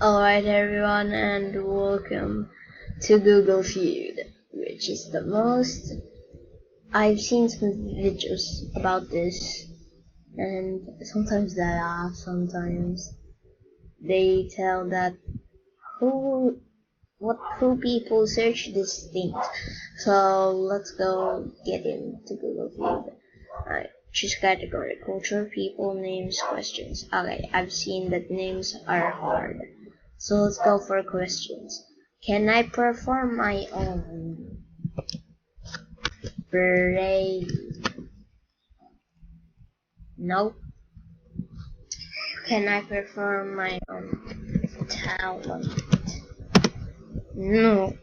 Alright everyone, and welcome to Google Feud, which is the most... I've seen some videos about this, and sometimes they laugh, sometimes they tell that who people search these things. So let's go get into Google Feud. Alright, choose category, culture, people, names, questions. Okay, I've seen that names are hard. So let's go for questions. Can I perform my own parade? No. Can I perform my own talent? No.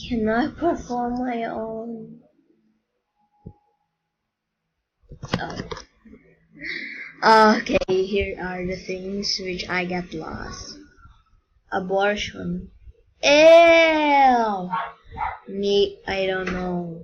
Can I perform my own? Oh. Okay, here are the things which I got lost. Abortion. Ew. Me, I don't know.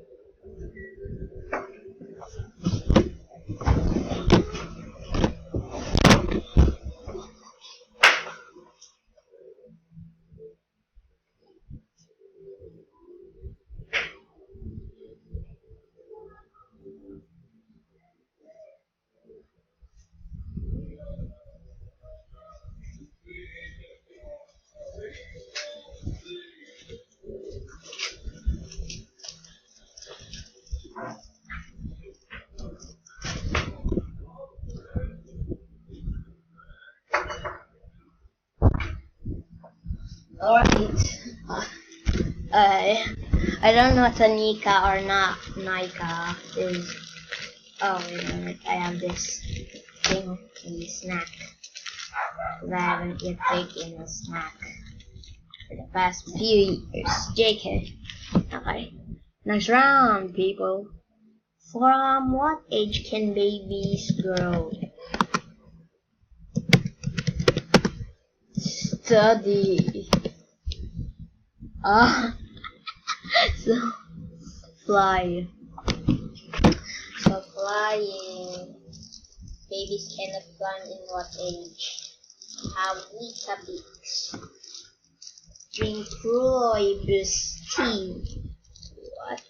Alright. I don't know what a Nika or Nika is. Oh wait a minute, I have this thing in the snack. Because I haven't yet taken a snack for the past few years. JK. Okay. Next round, people. From what age can babies grow? Study. So fly. So flying. Babies cannot fly in what age? Have Weetabix. Drink rooibos tea. What?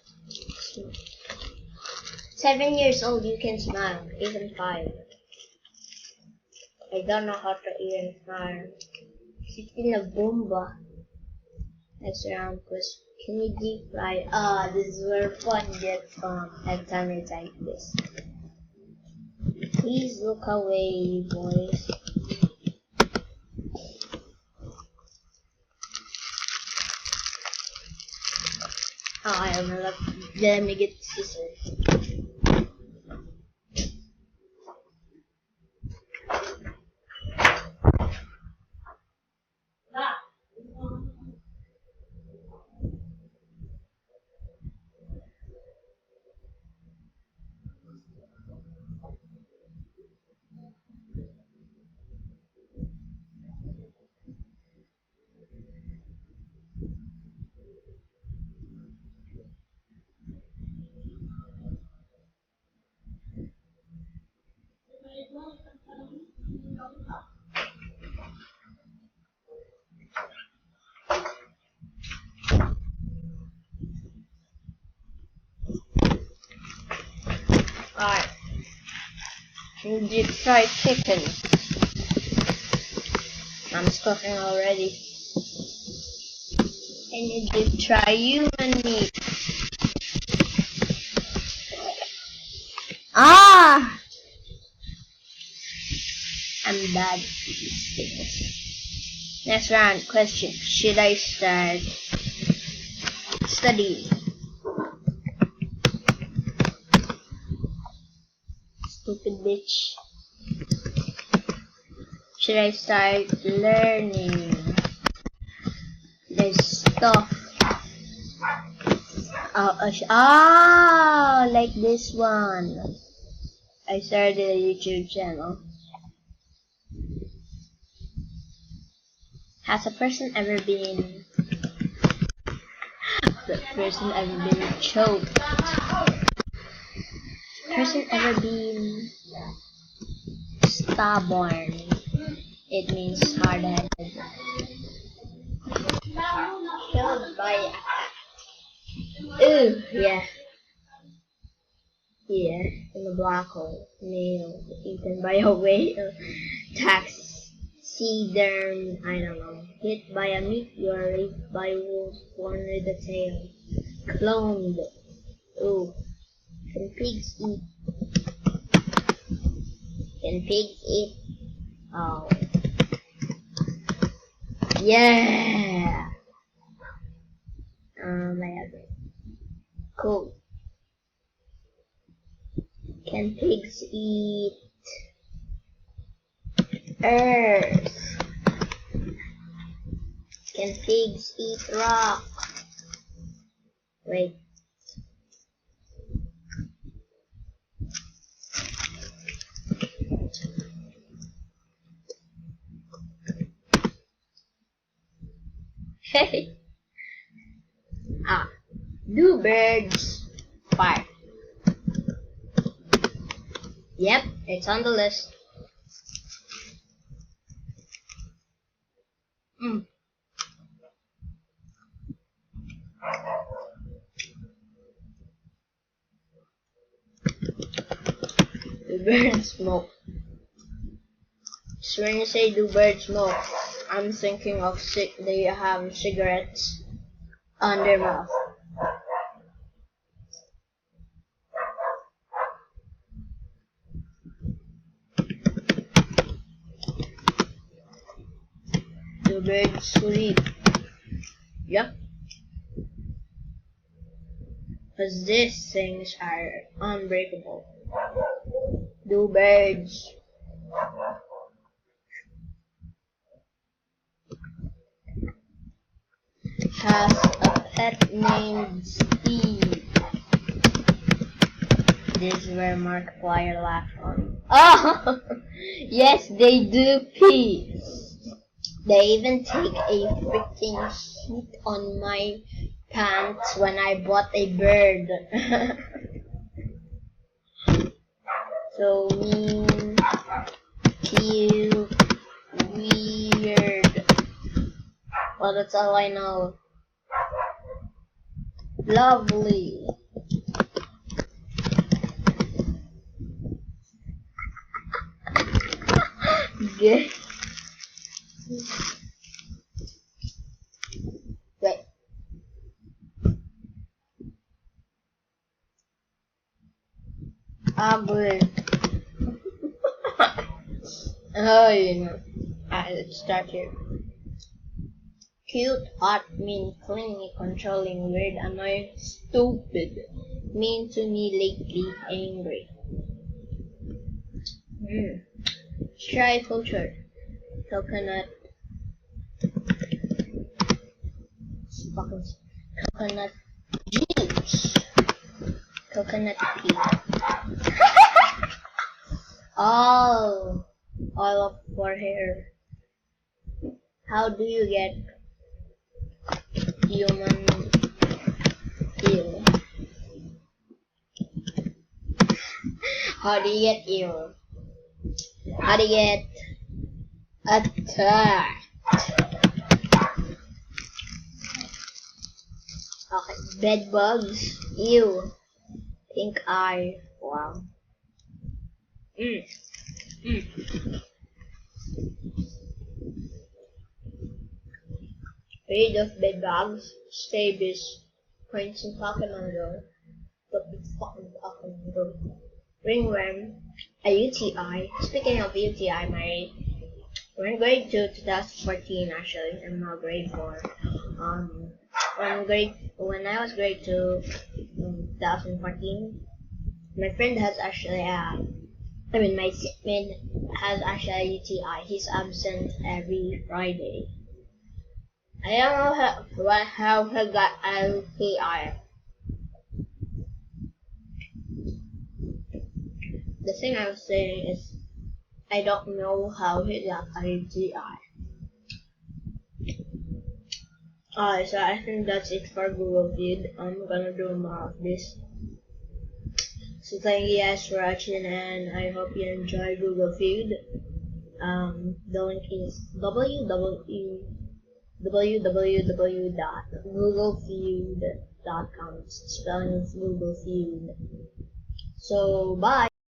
7 years old you can smile. Even 5. I don't know how to even smile. 16 na bomba. Next round question. Can you deep fry? This is where fun gets fun. Every time I type this. Please look away, boys. I have left. Let me get scissors. Alright. Deep fried chicken. I'm stuffing already. And you deep fry human meat. I'm bad at these things. Next round question. Should I start studying? Stupid bitch. Should I start learning this stuff? Like this one. I started a YouTube channel. Has a person ever been choked? Person ever been stubborn? It means hard-headed. Killed by ooh, yeah. Yeah, in a black hole. Nailed, eaten by a whale. Taxiderm, I don't know. Hit by a meteor, raped by wolves, born with a tail. Cloned. Ooh. Can pigs eat? Can pigs eat? Oh. Yeah! I have it. Cool. Can pigs eat earth? Can pigs eat rock? Wait. Hey. Do birds fire? Yep, it's on the list. Do birds smoke? So when you say do birds smoke, I'm thinking of they have cigarettes on their mouth. Do birds sleep? Yep. Because these things are unbreakable. Do birds has a pet named Steve? This is where Markiplier laughed on. Oh! Yes, they do pee. They even take a freaking shit on my pants when I bought a bird. So mean, cute, weird. Well, that's all I know. Lovely. Good. Wait. Ugly. Oh, you know. Let's start here. Cute, hot, mean, clingy, controlling, weird, annoying, stupid. Mean to me lately, angry. Try culture. Coconut. Coconut juice. Coconut tea. Oh, oil for hair. How do you get human ill? How do you get ill? How do you get attacked? Okay, bed bugs. Ew. Pink eye. Wow. Rid of bed bugs. Stay busy. Points in Pokemon Go. The big fucking Pokemon Go. Ringworm. A UTI. Speaking of UTI, we're in grade 2, 2014 actually. I'm now grade 4. When I was grade 2, 2014, my friend has actually my seatmate has actually a UTI. He's absent every Friday. I don't know how he got a UTI. The thing I was saying is, I don't know how he got a UTI. Alright, so I think that's it for Google Feud. I'm gonna do more of this. So thank you guys for watching, and I hope you enjoy Google Feud. The link is www.googlefeud.com. Spelling is Google Feud. So bye.